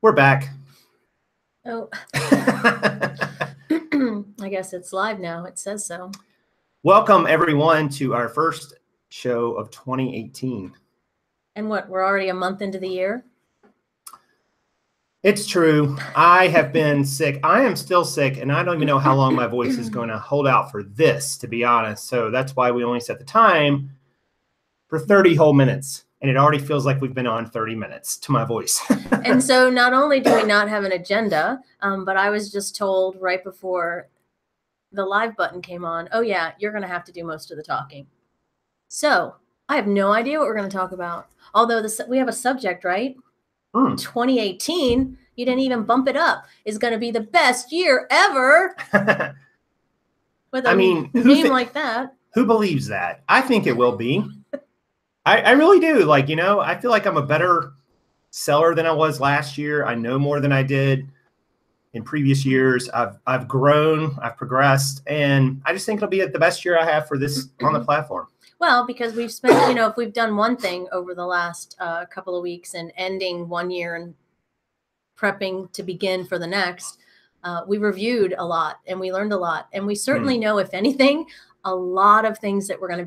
We're back. Oh, I guess it's live now. It says so. Welcome, everyone, to our first show of 2018. And what, we're already a month into the year? It's true. I have been sick. I am still sick, and I don't even know how long my voice is going to hold out for this, to be honest. So that's why we only set the time for 30 whole minutes. And it already feels like we've been on 30 minutes to my voice. And so not only do we not have an agenda, but I was just told right before the live button came on, oh yeah, you're going to have to do most of the talking. So I have no idea what we're going to talk about. Although we have a subject, right? 2018, you didn't even bump it up, is going to be the best year ever. With a name like that. Who believes that? I think it will be. I really do. Like, you know, I feel like I'm a better seller than I was last year. I know more than I did in previous years. I've grown, I've progressed, and I just think it'll be the best year I have for this on the platform. Well, because we've spent, you know, if we've done one thing over the last couple of weeks and ending one year and prepping to begin for the next, we reviewed a lot and we learned a lot. And we certainly know, if anything, a lot of things that we're going to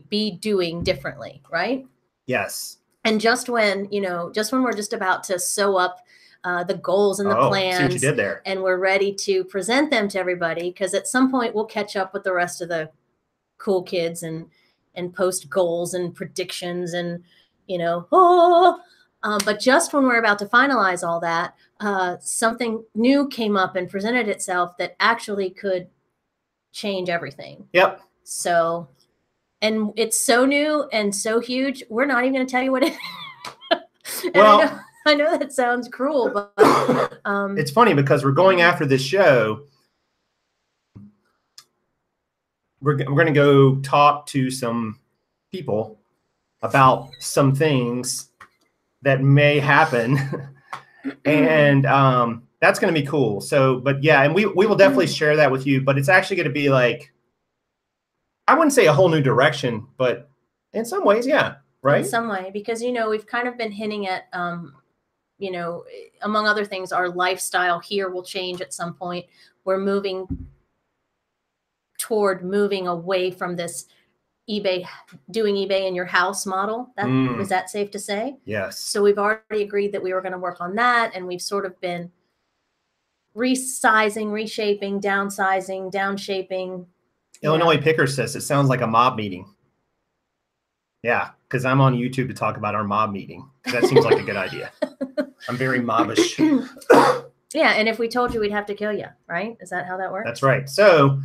be doing differently, right? Yes. And just when, you know, we're just about to sew up the goals and the plans, see what you did there. And we're ready to present them to everybody, because at some point we'll catch up with the rest of the cool kids and post goals and predictions and, you know, but just when we're about to finalize all that, something new came up and presented itself that actually could change everything. Yep. So, and it's so new and so huge, we're not even going to tell you what it is. Well, I know that sounds cruel, but it's funny because we're going after this show. We're going to go talk to some people about some things that may happen. And that's going to be cool. So, but yeah, and we will definitely share that with you, but it's actually going to be like, I wouldn't say a whole new direction, but in some ways, yeah, right? In some way, because, you know, we've kind of been hinting at, you know, among other things, our lifestyle here will change at some point. We're moving away from this doing eBay in your house model. Is that safe to say? Yes. So we've already agreed that we were going to work on that, and we've sort of been resizing, reshaping, downsizing, downshaping. Illinois Picker says it sounds like a mob meeting. Yeah, because I'm on YouTube to talk about our mob meeting. That seems like a good idea. I'm very mobbish. Yeah, and if we told you, we'd have to kill you, right? Is that how that works? That's right. So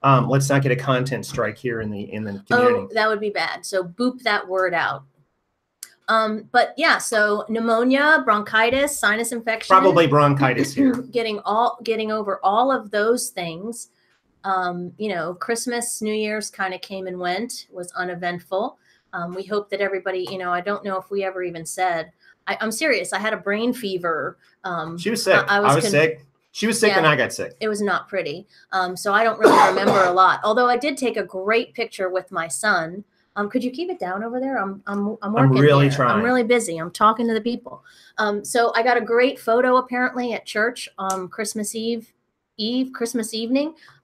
let's not get a content strike here in the community. Oh, that would be bad. So boop that word out. But yeah, so pneumonia, bronchitis, sinus infection. Probably bronchitis here. Getting over all of those things. You know, Christmas, New Year's kind of came and went, was uneventful. We hope that everybody, you know, I don't know if we ever even said, I'm serious. I had a brain fever. She was sick. I was sick. She was sick and I got sick. It was not pretty. So I don't really remember a lot, although I did take a great picture with my son. Could you keep it down over there? I'm working. I'm really trying. I'm really busy. I'm talking to the people. So I got a great photo apparently at church Christmas evening.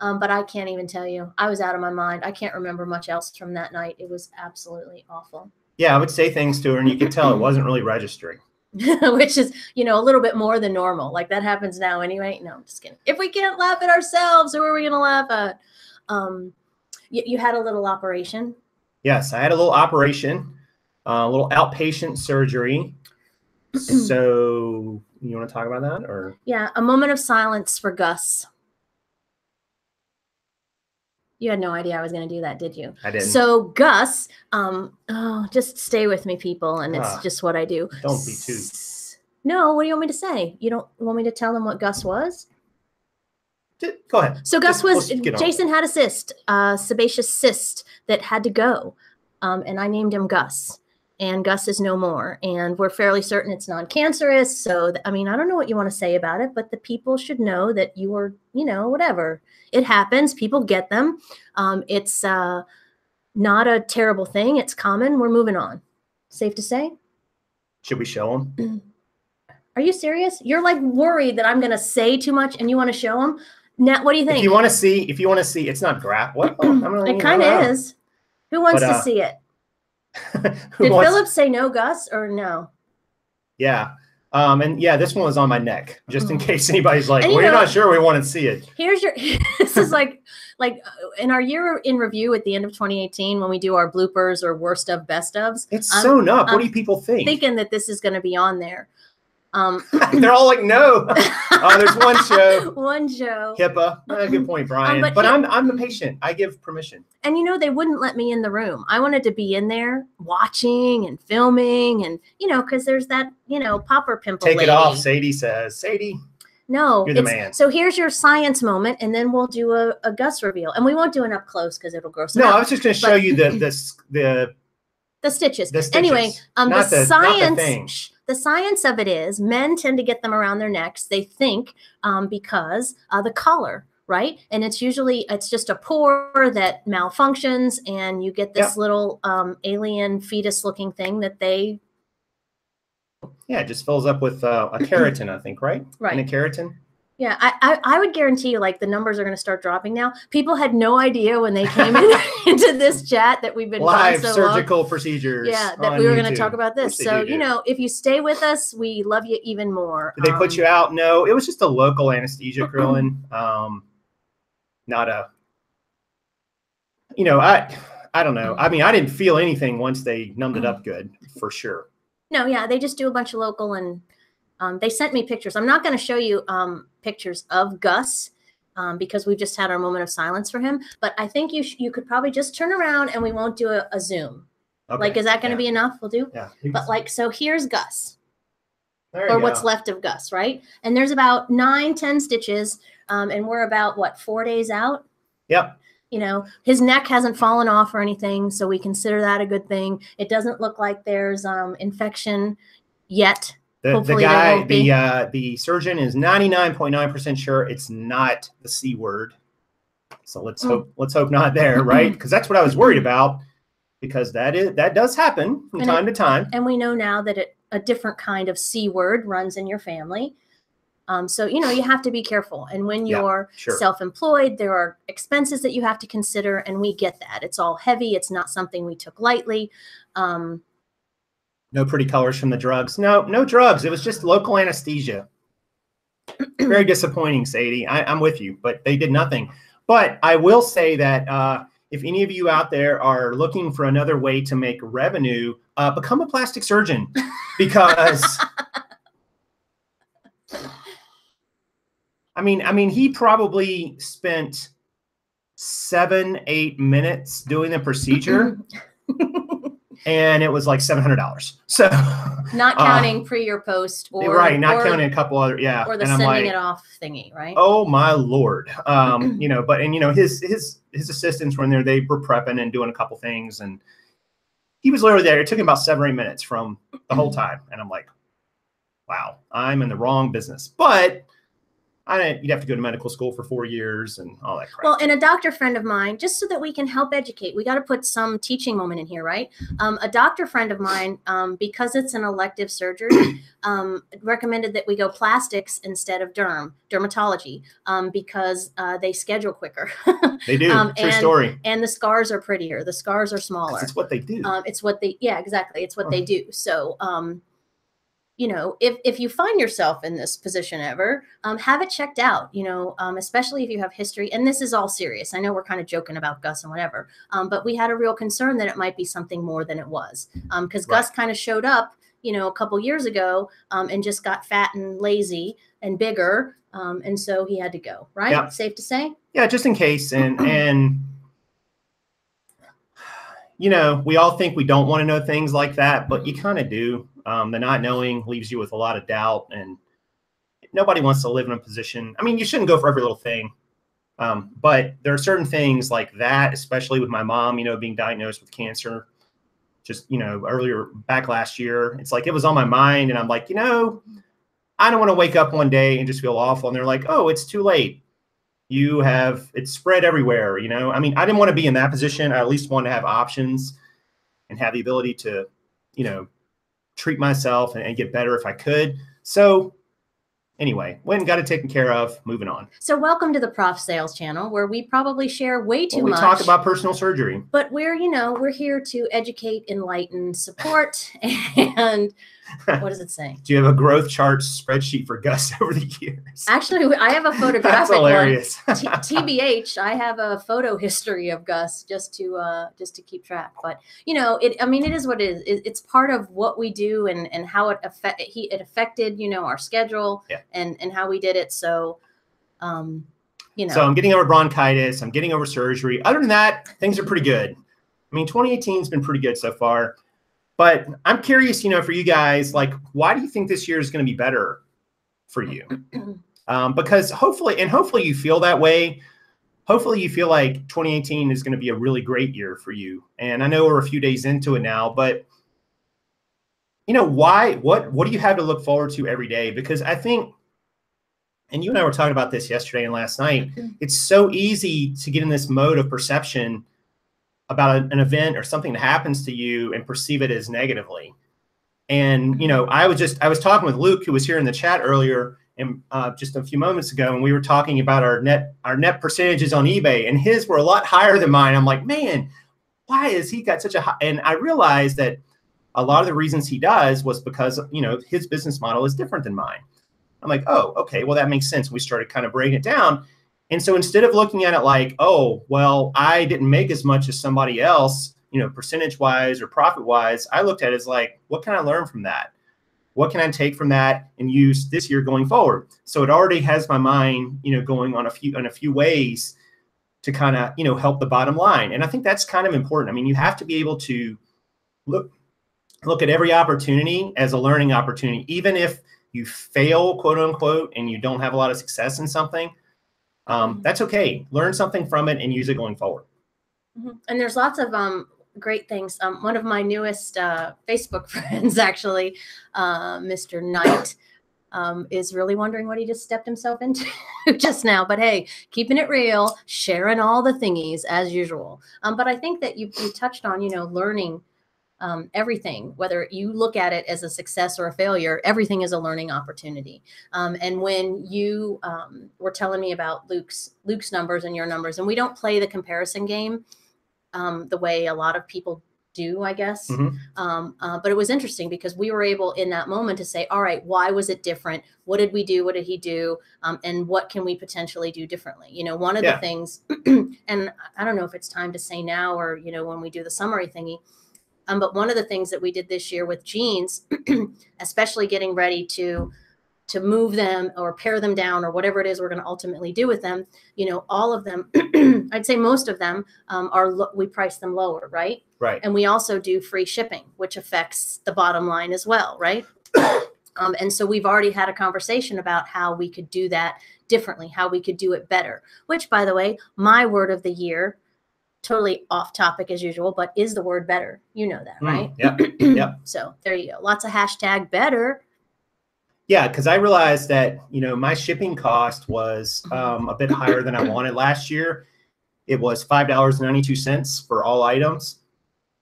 But I can't even tell you. I was out of my mind. I can't remember much else from that night. It was absolutely awful. Yeah, I would say things to her, and you could tell it wasn't really registering. Which is, you know, a little bit more than normal. Like that happens now anyway. No, I'm just kidding. If we can't laugh at ourselves, who are we going to laugh at? You had a little operation. Yes, I had a little operation, a little outpatient surgery. So you want to talk about that, or? Yeah, a moment of silence for Gus. You had no idea I was going to do that, did you? I didn't. So Gus, just stay with me, people, and it's just what I do. Don't be too. No, what do you want me to say? You don't want me to tell them what Gus was? Go ahead. So Gus Jason had a cyst, sebaceous cyst that had to go, and I named him Gus. And Gus is no more, and we're fairly certain it's non-cancerous. So, I mean, I don't know what you want to say about it, but the people should know that you are, you know, whatever. It happens. People get them. It's not a terrible thing. It's common. We're moving on. Safe to say? Should we show them? Are you serious? You're like worried that I'm going to say too much and you want to show them? Now, what do you think? If you want to see, it's not what? It kind of is. Who wants to see it? Did Philip say no, Gus, or no? Yeah. And yeah, this one was on my neck, just in case anybody's like, well, you're not sure we want to see it. Here's your, this is like in our year in review at the end of 2018, when we do our bloopers or worst of, best ofs. It's sewn up. What do people think? Thinking that this is going to be on there. They're all like, no. Oh, there's one show. One show. HIPAA. Good point, Brian. But I'm the patient. I give permission. And you know, they wouldn't let me in the room. I wanted to be in there watching and filming, and you know, because there's that, you know, popper pimple. Take it off, Sadie says. Sadie. No, you're the man. So here's your science moment, and then we'll do a Gus reveal, and we won't do it up close because it'll gross. No, I was just going to show you the stitches. The stitches. Anyway, not the science. The science of it is men tend to get them around their necks. They think because the collar, right? And it's just a pore that malfunctions, and you get this little alien fetus looking thing that they. Yeah, it just fills up with a keratin, I think, right? Right. And a keratin. Yeah, I would guarantee you, like, the numbers are going to start dropping now. People had no idea when they came into this chat that we've been live so surgical long. procedures. Yeah, that we were going to talk about this. So, you know, if you stay with us, we love you even more. Did they put you out? No, it was just a local anesthesia, Krillin. Not a, you know, I don't know. I mean, I didn't feel anything once they numbed it up good, for sure. No, yeah, they just do a bunch of local, and they sent me pictures. I'm not going to show you pictures of Gus because we've just had our moment of silence for him. But I think you could probably just turn around and we won't do a zoom. Okay. Like, is that going to be enough? We'll do. Yeah. But like, so here's Gus, or what's left of Gus, right? And there's about 9-10 stitches, and we're about what, 4 days out? Yep. You know, his neck hasn't fallen off or anything, so we consider that a good thing. It doesn't look like there's infection yet. The guy, the surgeon is 99.9% sure it's not the C word. So let's hope not there, right? Because that's what I was worried about, because that does happen from time to time. And we know now that a different kind of C word runs in your family. So, you know, you have to be careful. And when you're self-employed, there are expenses that you have to consider, and we get that. It's all heavy. It's not something we took lightly. No pretty colors from the drugs. No drugs. It was just local anesthesia. Very disappointing, Sadie. I'm with you, but they did nothing. But I will say that if any of you out there are looking for another way to make revenue, become a plastic surgeon, because I mean, he probably spent 7-8 minutes doing the procedure. And it was like $700. So not counting pre or post, or not counting a couple other, or the sending it off thingy, right? Oh my Lord. You know, his assistants were in there. They were prepping and doing a couple things, and he was literally there. It took him about 7 or 8 minutes from the whole time, and I'm like, wow, I'm in the wrong business. But you'd have to go to medical school for 4 years and all that crap. Well, and a doctor friend of mine, just so that we can help educate, we got to put some teaching moment in here, right? A doctor friend of mine, because it's an elective surgery, recommended that we go plastics instead of dermatology, because they schedule quicker. They do. True story. And the scars are prettier. The scars are smaller. It's what they do. Exactly. It's what they do. So, you know, if you find yourself in this position ever, have it checked out, you know, especially if you have history. And this is all serious. I know we're kind of joking about Gus and whatever, but we had a real concern that it might be something more than it was, because Gus kind of showed up, you know, a couple years ago, and just got fat and lazy and bigger. And so he had to go, right? Yeah. Safe to say? Yeah, just in case. And you know, we all think we don't want to know things like that, but you kind of do. The not knowing leaves you with a lot of doubt, and nobody wants to live in a position. I mean, you shouldn't go for every little thing. But there are certain things like that, especially with my mom, you know, being diagnosed with cancer just, you know, earlier back last year. It's like, it was on my mind, and I'm like, you know, I don't want to wake up one day and just feel awful. And they're like, oh, it's too late. It's spread everywhere. You know, I mean, I didn't want to be in that position. I at least want to have options and have the ability to, you know, treat myself and get better if I could. So anyway, went and got it taken care of. Moving on. So welcome to the Prof Sales channel, where we probably share way too much. We talk about personal surgery. But we're here to educate, enlighten, support, and what does it say? Do you have a growth chart spreadsheet for Gus over the years? Actually, I have a photographic That's hilarious. one. TBH, I have a photo history of Gus just to keep track. But it is what it is. It's part of what we do and how it affected our schedule and how we did it. So So I'm getting over bronchitis. I'm getting over surgery. Other than that, things are pretty good. I mean, 2018 has been pretty good so far. But I'm curious, for you guys, like, why do you think this year is going to be better for you? Because hopefully you feel that way. Hopefully you feel like 2018 is going to be a really great year for you. And I know we're a few days into it now, but why? What do you have to look forward to every day? Because I think, and you and I were talking about this yesterday and last night, it's so easy to get in this mode of perception about an event or something that happens to you and perceive it as negatively. And, I was talking with Luke, who was here in the chat earlier and just a few moments ago, and we were talking about our net percentages on eBay, and his were a lot higher than mine. I'm like, man, why has he got such a high? And I realized that a lot of the reasons he does was because, his business model is different than mine. I'm like, oh, okay, well, that makes sense. We started kind of breaking it down. And so instead of looking at it like, oh, well, I didn't make as much as somebody else, percentage-wise or profit-wise, I looked at it as like, what can I learn from that? What can I take from that and use this year going forward? So it already has my mind, going on a few ways to kind of, help the bottom line. And I think that's kind of important. I mean, you have to be able to look at every opportunity as a learning opportunity, even if you fail, quote unquote, and you don't have a lot of success in something. That's okay. Learn something from it and use it going forward. And there's lots of great things. One of my newest Facebook friends, actually, Mr. Knight, is really wondering what he just stepped himself into just now. But hey, keeping it real, sharing all the thingies as usual. But I think that you touched on, learning everything, whether you look at it as a success or a failure, everything is a learning opportunity. And when you were telling me about Luke's numbers and your numbers, and we don't play the comparison game the way a lot of people do, I guess. But it was interesting because we were able in that moment to say, all right, why was it different? What did we do? What did he do? And what can we potentially do differently? One of the things, and I don't know if it's time to say now or, when we do the summary thingy, but one of the things that we did this year with jeans, especially getting ready to move them or pare them down or whatever it is we're going to ultimately do with them, all of them, I'd say most of them we price them lower, right? Right. And we also do free shipping, which affects the bottom line as well, right? And so we've already had a conversation about how we could do that differently, how we could do it better, which, by the way, my word of the year, totally off topic as usual, but is the word better. You know that, right? Yep. So there you go. Lots of hashtag better. Yeah, because I realized that, my shipping cost was a bit higher than I wanted last year. It was $5.92 for all items.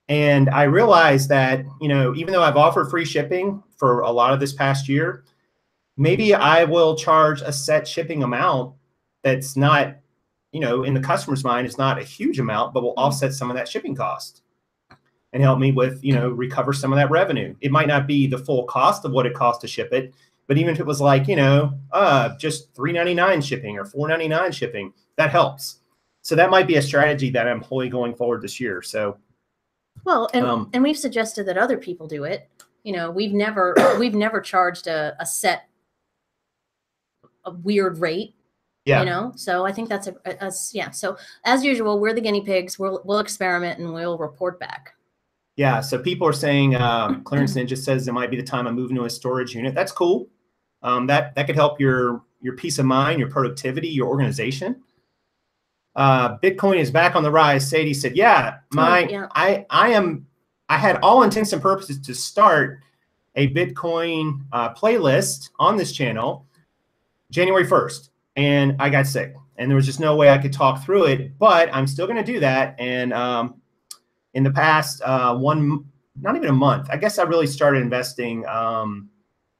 And I realized that, even though I've offered free shipping for a lot of this past year, maybe I will charge a set shipping amount that's not, in the customer's mind, is not a huge amount, but will offset some of that shipping cost and help me with, recover some of that revenue. It might not be the full cost of what it costs to ship it, but even if it was like, just $3.99 shipping or $4.99 shipping, that helps. So that might be a strategy that I employ going forward this year. So, well, and we've suggested that other people do it. We've never charged a set, a weird rate. Yeah. So I think that's yeah. So as usual, we're the guinea pigs. We'll experiment and we'll report back. Yeah. So people are saying, Clarence Ninja says it might be the time I'm moving to a storage unit. That's cool. That could help your peace of mind, your productivity, your organization. Bitcoin is back on the rise. Sadie said, yeah, I had all intents and purposes to start a Bitcoin playlist on this channel January 1st. And I got sick and there was just no way I could talk through it, but I'm still going to do that. And in the past not even a month, I guess I really started investing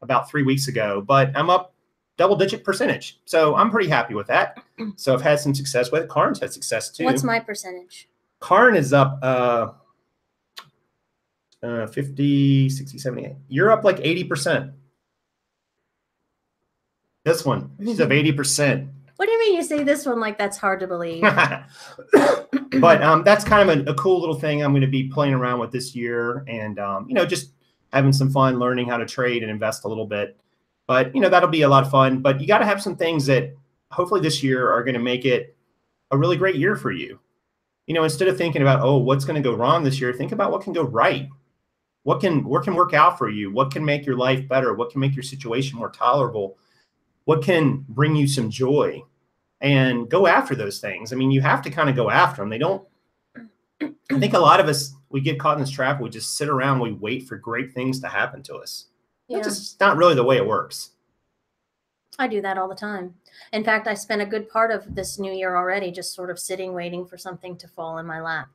about 3 weeks ago, but I'm up double-digit percentage. So I'm pretty happy with that. So I've had some success with it. Karen's had success too. What's my percentage? Kaaren is up 50, 60, 70. You're up like 80%. This one, she's up 80%. What do you mean you say this one like that's hard to believe? But that's kind of a cool little thing I'm going to be playing around with this year, and you know, just having some fun learning how to trade and invest a little bit. But you know, that'll be a lot of fun. But you got to have some things that hopefully this year are going to make it a really great year for you. You know, instead of thinking about, oh, what's going to go wrong this year, think about what can go right. What can work out for you? What can make your life better? What can make your situation more tolerable? What can bring you some joy? And go after those things. I mean, you have to kind of go after them. They don't, I think a lot of us, we get caught in this trap. We just sit around, we wait for great things to happen to us. Yeah. That's just not really the way it works. I do that all the time. In fact, I spent a good part of this new year already just sort of sitting, waiting for something to fall in my lap.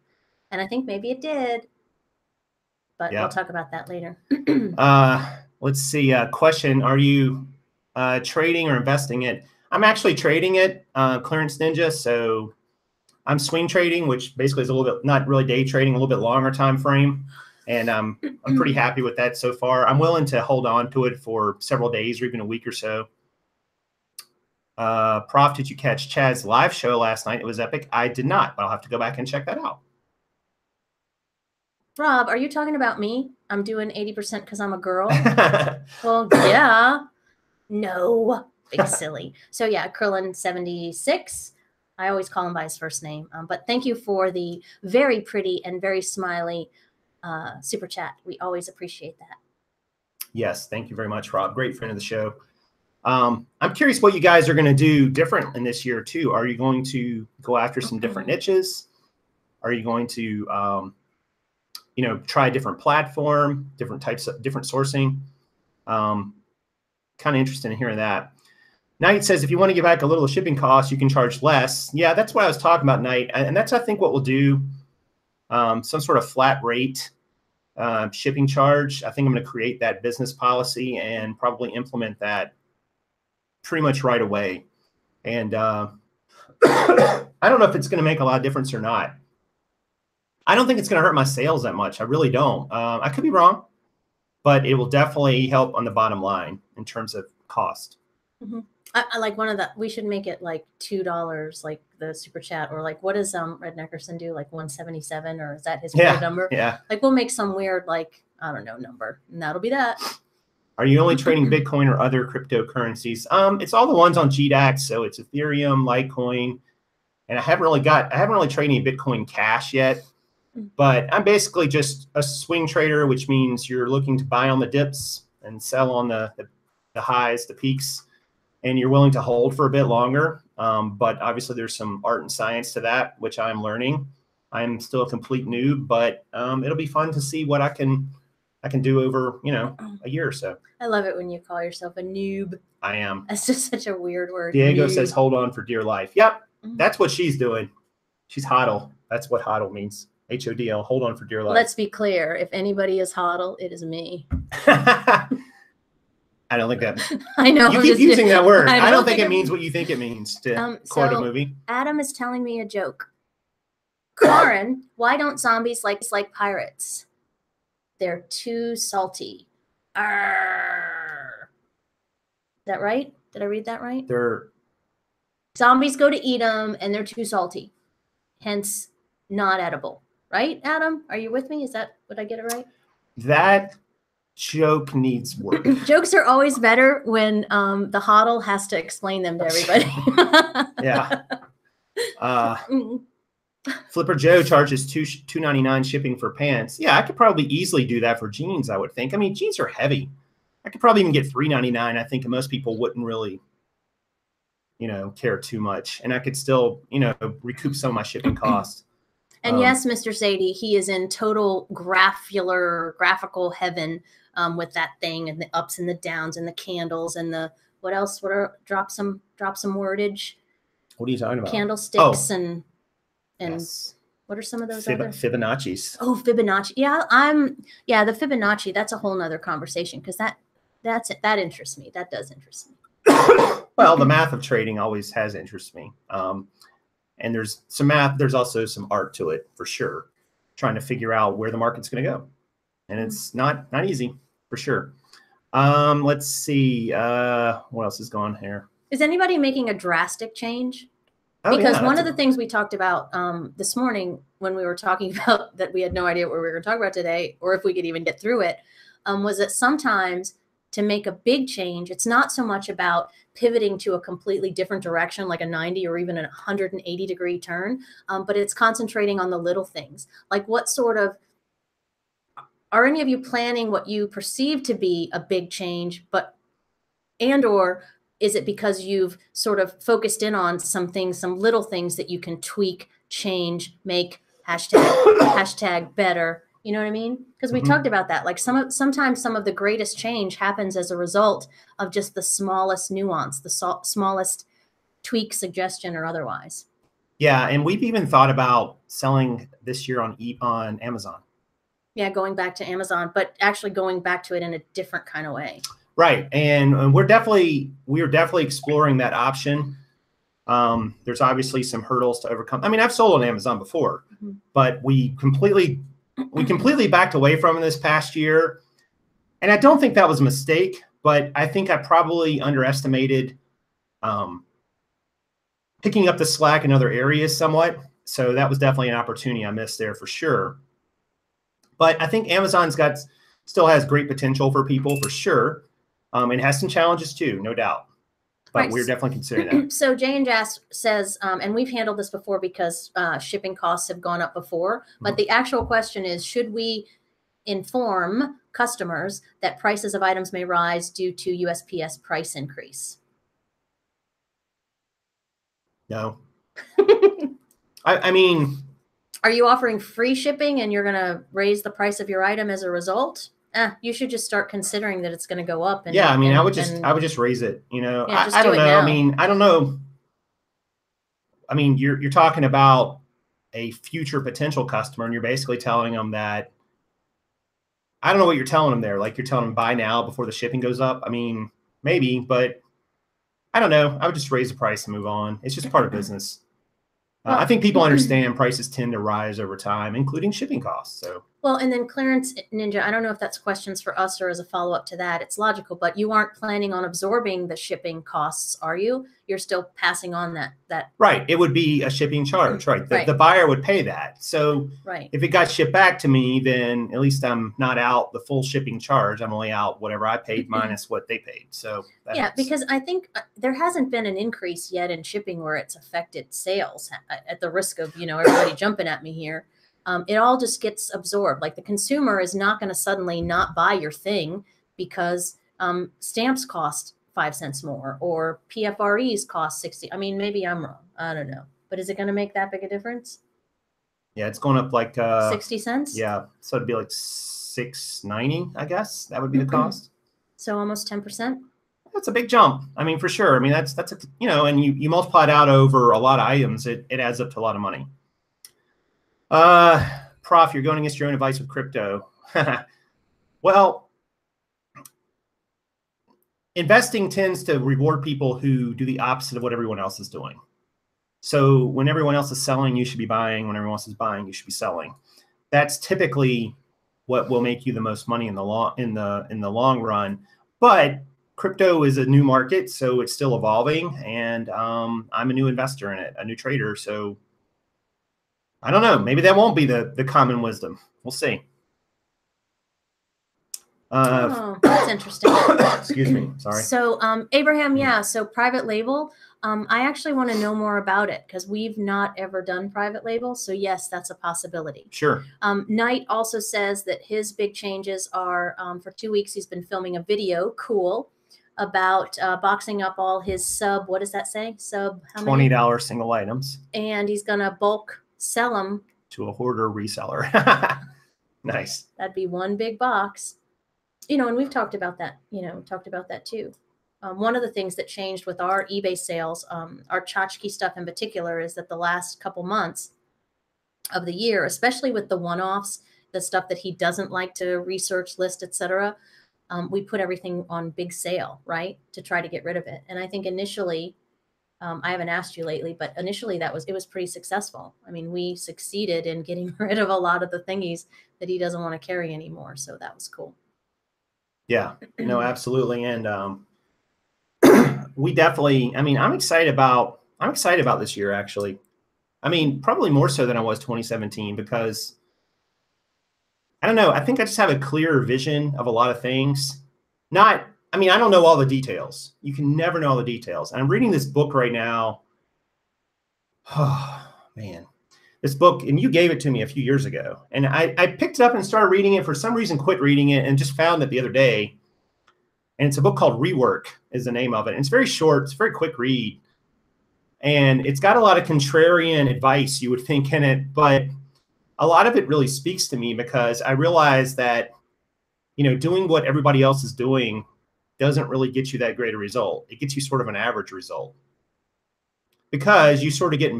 And I think maybe it did. But we'll talk about that later. Let's see. Question. Are you trading or investing it? I'm actually trading it, Clearance Ninja. So I'm swing trading, which basically is a little bit, not really day trading, a little bit longer time frame. And I'm pretty happy with that so far. I'm willing to hold on to it for several days or even a week or so. Prof, did you catch Chad's live show last night? It was epic. I did not, but I'll have to go back and check that out. Rob, are you talking about me? I'm doing 80% because I'm a girl? Well, yeah. No. Big silly. So yeah, Krillin76. I always call him by his first name. But thank you for the very pretty and very smiley super chat. We always appreciate that. Yes, thank you very much, Rob. Great friend of the show. I'm curious what you guys are going to do different in this year too. Are you going to go after some different niches? Are you going to, you know, try a different platform, different types of different sourcing? Kind of interested in hearing that. Knight says, if you want to give back a little shipping cost, you can charge less. Yeah, that's what I was talking about, Knight. And that's, I think, what we'll do. Some sort of flat rate shipping charge. I think I'm going to create that business policy and probably implement that pretty much right away. And I don't know if it's going to make a lot of difference or not. I don't think it's going to hurt my sales that much. I really don't. I could be wrong, but it will definitely help on the bottom line in terms of cost. Mm-hmm. I like one of the, we should make it like $2, like the super chat, or like, what does Red Neckerson do? Like 177, or is that his weird number? Yeah. Like we'll make some weird, like, I don't know, number, and that'll be that. Are you only trading Bitcoin or other cryptocurrencies? It's all the ones on GDAX. So it's Ethereum, Litecoin, and I haven't really traded any Bitcoin Cash yet, but I'm basically just a swing trader, which means you're looking to buy on the dips and sell on the highs, the peaks. And you're willing to hold for a bit longer. But obviously there's some art and science to that, which I'm learning. I'm still a complete noob, but it'll be fun to see what I can do over, you know, a year or so. I love it when you call yourself a noob. I am. That's just such a weird word. Diego noob. says, hold on for dear life. Yep. That's what she's doing. She's hodl. That's what hodl means. HODL, hold on for dear life. Let's be clear. If anybody is hodl, it is me. I don't think that. I know. You keep using that word. I don't think it means means what you think it means to quote a movie. Adam is telling me a joke. Kaaren, why don't zombies like pirates? They're too salty. Arr. Is that right? Did I read that right? Zombies go to eat them, and they're too salty. Hence, not edible. Right, Adam? Are you with me? Would I get it right? That joke needs work. Jokes are always better when the hodl has to explain them to everybody. Yeah. Flipper Joe charges $2.99 shipping for pants. Yeah, I could probably easily do that for jeans, I would think. I mean, jeans are heavy. I could probably even get $3.99. I think most people wouldn't really, you know, care too much. And I could still, you know, recoup some of my shipping costs. And yes, Mr. Sadie, he is in total graphical heaven with that thing and the ups and the downs and the candles and the what else? Drop some wordage. What are you talking about? Candlesticks and yes. What are some of those other Fibonacci's? Oh, Fibonacci. Yeah, the Fibonacci. That's a whole nother conversation because that that interests me. That does interest me. Well, the math of trading always has interested me. And there's some math. There's also some art to it for sure. Trying to figure out where the market's going to go. And it's not easy for sure. Let's see. What else is going here? Is anybody making a drastic change? Oh, because yeah, one of the things we talked about this morning when we were talking about that we had no idea what we were going to talk about today, or if we could even get through it, was that sometimes to make a big change, it's not so much about pivoting to a completely different direction, like a 90 or even a 180-degree turn, but it's concentrating on the little things. Like what sort of, are any of you planning what you perceive to be a big change, or is it because you've sort of focused in on some things, some little things that you can tweak, change, make hashtag better? You know what I mean? Because we talked about that. Like sometimes some of the greatest change happens as a result of just the smallest nuance, the smallest tweak, suggestion, or otherwise. Yeah, and we've even thought about selling this year on Amazon. Yeah, going back to Amazon, but actually going back to it in a different kind of way. Right, and we're definitely exploring that option. There's obviously some hurdles to overcome. I mean, I've sold on Amazon before, but we completely backed away from it this past year. And I don't think that was a mistake, but I think I probably underestimated picking up the slack in other areas somewhat. So that was definitely an opportunity I missed there for sure. But I think Amazon's still has great potential for people for sure. It has some challenges too, no doubt. But right, we're definitely considering that. So Jay and Jas says, and we've handled this before because shipping costs have gone up before. But the actual question is, should we inform customers that prices of items may rise due to USPS price increase? No. I mean, are you offering free shipping and you're going to raise the price of your item as a result? You should just start considering that it's going to go up. And, yeah, I mean, I would just raise it. You know, yeah, I don't know. Now. I mean, I don't know. I mean, you're talking about a future potential customer, and you're basically telling them that. I don't know what you're telling them there. Like you're telling them buy now before the shipping goes up. I mean, maybe, but I don't know. I would just raise the price and move on. It's just part of business. I think people understand prices tend to rise over time, including shipping costs. So. Well, and then Clarence Ninja, I don't know if that's questions for us or as a follow-up to that. It's logical, but you aren't planning on absorbing the shipping costs, are you? You're still passing on that. Right. It would be a shipping charge, right? The buyer would pay that. So if it got shipped back to me, then at least I'm not out the full shipping charge. I'm only out whatever I paid minus what they paid. So yeah, because I think there hasn't been an increase yet in shipping where it's affected sales, at the risk of, everybody jumping at me here. It all just gets absorbed. Like the consumer is not going to suddenly not buy your thing because stamps cost 5 cents more or PFREs cost 60. I mean, maybe I'm wrong. I don't know. But is it going to make that big a difference? Yeah, it's going up like 60 cents. Yeah, so it'd be like $6.90, I guess. That would be the cost. So almost 10%. That's a big jump. I mean, for sure. I mean, that's a, and you multiply it out over a lot of items, it adds up to a lot of money. Prof, you're going against your own advice with crypto. Well, investing tends to reward people who do the opposite of what everyone else is doing. So when everyone else is selling, you should be buying. When everyone else is buying, you should be selling. That's typically what will make you the most money in the long run. But crypto is a new market, so it's still evolving, and I'm a new investor in it, a new trader. So I don't know. Maybe that won't be the common wisdom. We'll see. That's interesting. Excuse me. Sorry. So Abraham, yeah. So private label. I actually want to know more about it because we've not ever done private label. So yes, that's a possibility. Sure. Knight also says that his big changes are for 2 weeks he's been filming a video. Cool. About boxing up all his sub. What does that say? Sub. How many? $20 single items. And he's gonna bulk sell them to a hoarder reseller. Nice. That'd be one big box. And we've talked about that, too. One of the things that changed with our eBay sales, our tchotchke stuff in particular, is that the last couple months of the year, especially with the one-offs, the stuff that he doesn't like to research, list, etc., we put everything on big sale, right, to try to get rid of it. And I think initially, I haven't asked you lately, but initially it was pretty successful. I mean, we succeeded in getting rid of a lot of the thingies that he doesn't want to carry anymore. So that was cool. Yeah, no, absolutely. And we definitely, I mean, I'm excited about this year, actually. I mean, probably more so than I was 2017, because I don't know. I think I just have a clearer vision of a lot of things. I don't know all the details. You can never know all the details. And I'm reading this book right now. Oh, man. This book, and you gave it to me a few years ago. And I picked it up and started reading it. For some reason, quit reading it and just found it the other day. And it's a book called Rework is the name of it. And it's very short. It's a very quick read. And it's got a lot of contrarian advice, you would think, in it. But a lot of it really speaks to me, because I realize that, doing what everybody else is doing doesn't really get you that great a result. It gets you sort of an average result, because you sort of get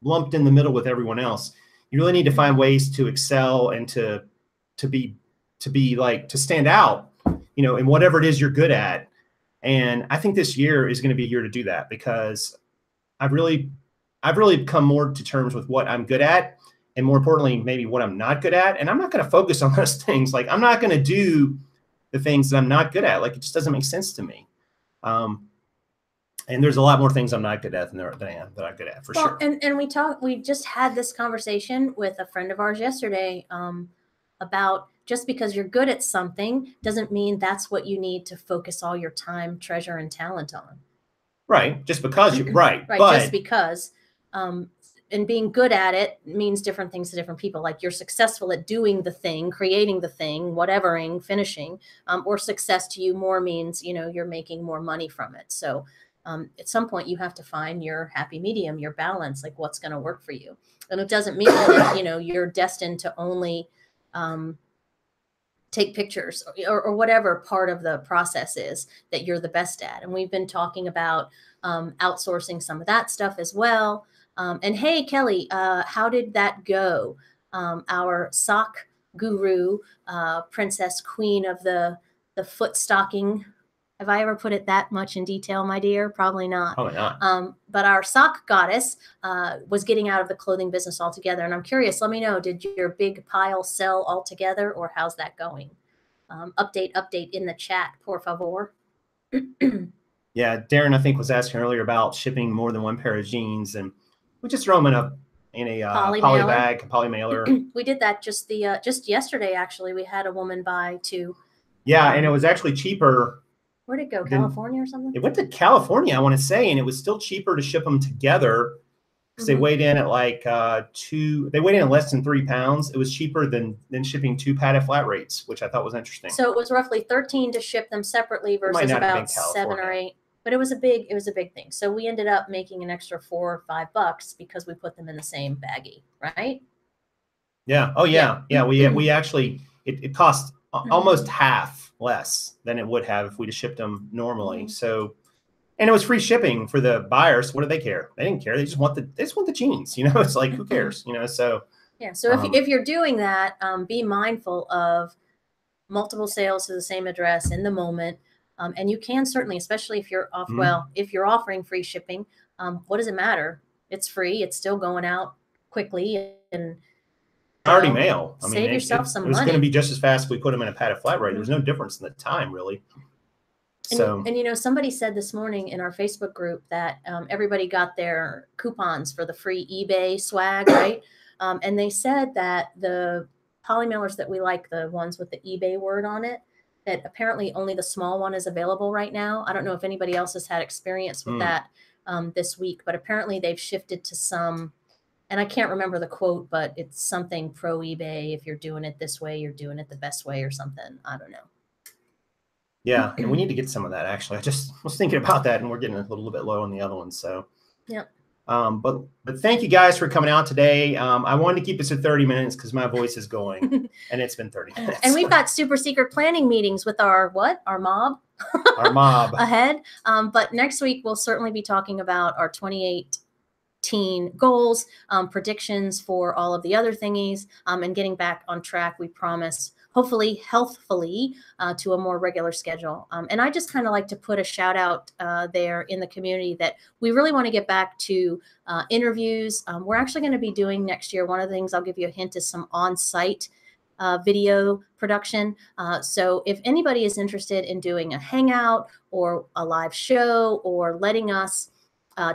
lumped in the middle with everyone else. You really need to find ways to excel and to stand out, in whatever it is you're good at. And I think this year is going to be a year to do that, because I've really come more to terms with what I'm good at, and more importantly, maybe what I'm not good at. And I'm not going to focus on those things. Like, I'm not going to do the things that I'm not good at. Like, it just doesn't make sense to me. And there's a lot more things I'm not good at than I'm good at, for sure. And we just had this conversation with a friend of ours yesterday about, just because you're good at something doesn't mean that's what you need to focus all your time, treasure, and talent on. Right. Just because you're right. Right. But, just because. And being good at it means different things to different people. Like, you're successful at doing the thing, creating the thing, whatevering, finishing, or success to you more means, you're making more money from it. So at some point you have to find your happy medium, your balance, like what's going to work for you. And it doesn't mean that, you're destined to only take pictures or whatever part of the process is that you're the best at. And we've been talking about outsourcing some of that stuff as well. And hey, Kelly, how did that go? Our sock guru, princess queen of the foot stocking. Have I ever put it that much in detail, my dear? Probably not. Probably not. But our sock goddess was getting out of the clothing business altogether. And I'm curious, let me know, did your big pile sell altogether, or how's that going? Update in the chat, por favor. Yeah, Darren, I think, was asking earlier about shipping more than one pair of jeans, and we just throw them in a poly bag, poly mailer. We did that just yesterday. Actually, we had a woman buy 2. Yeah, and it was actually cheaper. Where'd it go? California or something? It went to California, I want to say, and it was still cheaper to ship them together, because they weighed in at like they weighed in at less than 3 pounds. It was cheaper than shipping 2 padded flat rates, which I thought was interesting. So it was roughly $13 to ship them separately versus about 7 or 8. But it was a big thing. So we ended up making an extra $4 or $5 because we put them in the same baggie, right? Yeah. Oh yeah. Yeah. We actually, it cost almost half less than it would have if we'd have shipped them normally. So, and it was free shipping for the buyers. What do they care? They didn't care. They just want the jeans. It's like, who cares? So yeah. So if you're doing that, be mindful of multiple sales to the same address in the moment. And you can certainly, especially if you're if you're offering free shipping, what does it matter? It's free. It's still going out quickly, and already mail. I mean, save yourself some money. It was going to be just as fast if we put them in a padded flat rate. There was no difference in the time, really. So, and somebody said this morning in our Facebook group that everybody got their coupons for the free eBay swag, right? And they said that the poly mailers that we like, the ones with the eBay word on it, that apparently only the small one is available right now. I don't know if anybody else has had experience with that this week, but apparently they've shifted to some, and I can't remember the quote, but it's something pro eBay. If you're doing it this way, you're doing it the best way or something. I don't know. Yeah, and we need to get some of that, actually. I just was thinking about that, and we're getting a little bit low on the other ones. So, yeah. But thank you guys for coming out today. I wanted to keep this at 30 minutes because my voice is going, and it's been 30 minutes. And we've got super secret planning meetings with our mob. Our mob. Ahead. But next week, we'll certainly be talking about our 2018 goals, predictions for all of the other thingies, and getting back on track, we promise. hopefully healthfully to a more regular schedule. And I just kind of like to put a shout out there in the community that we really want to get back to interviews. We're actually going to be doing next year. One of the things I'll give you a hint is some on-site video production. So if anybody is interested in doing a hangout or a live show or letting us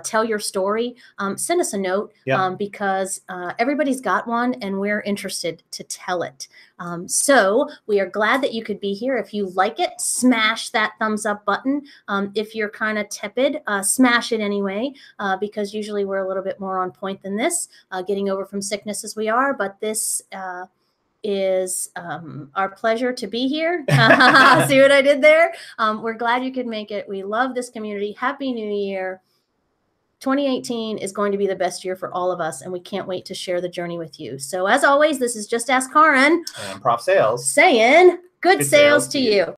tell your story, send us a note because everybody's got one and we're interested to tell it. So we are glad that you could be here. If you like it, smash that thumbs up button. If you're kind of tepid, smash it anyway, because usually we're a little bit more on point than this, getting over from sickness as we are. But this is our pleasure to be here. See what I did there? We're glad you could make it. We love this community. Happy New Year. 2018 is going to be the best year for all of us, and we can't wait to share the journey with you. So as always, this is Just Ask Kaaren and Prof Sales saying good sales to you.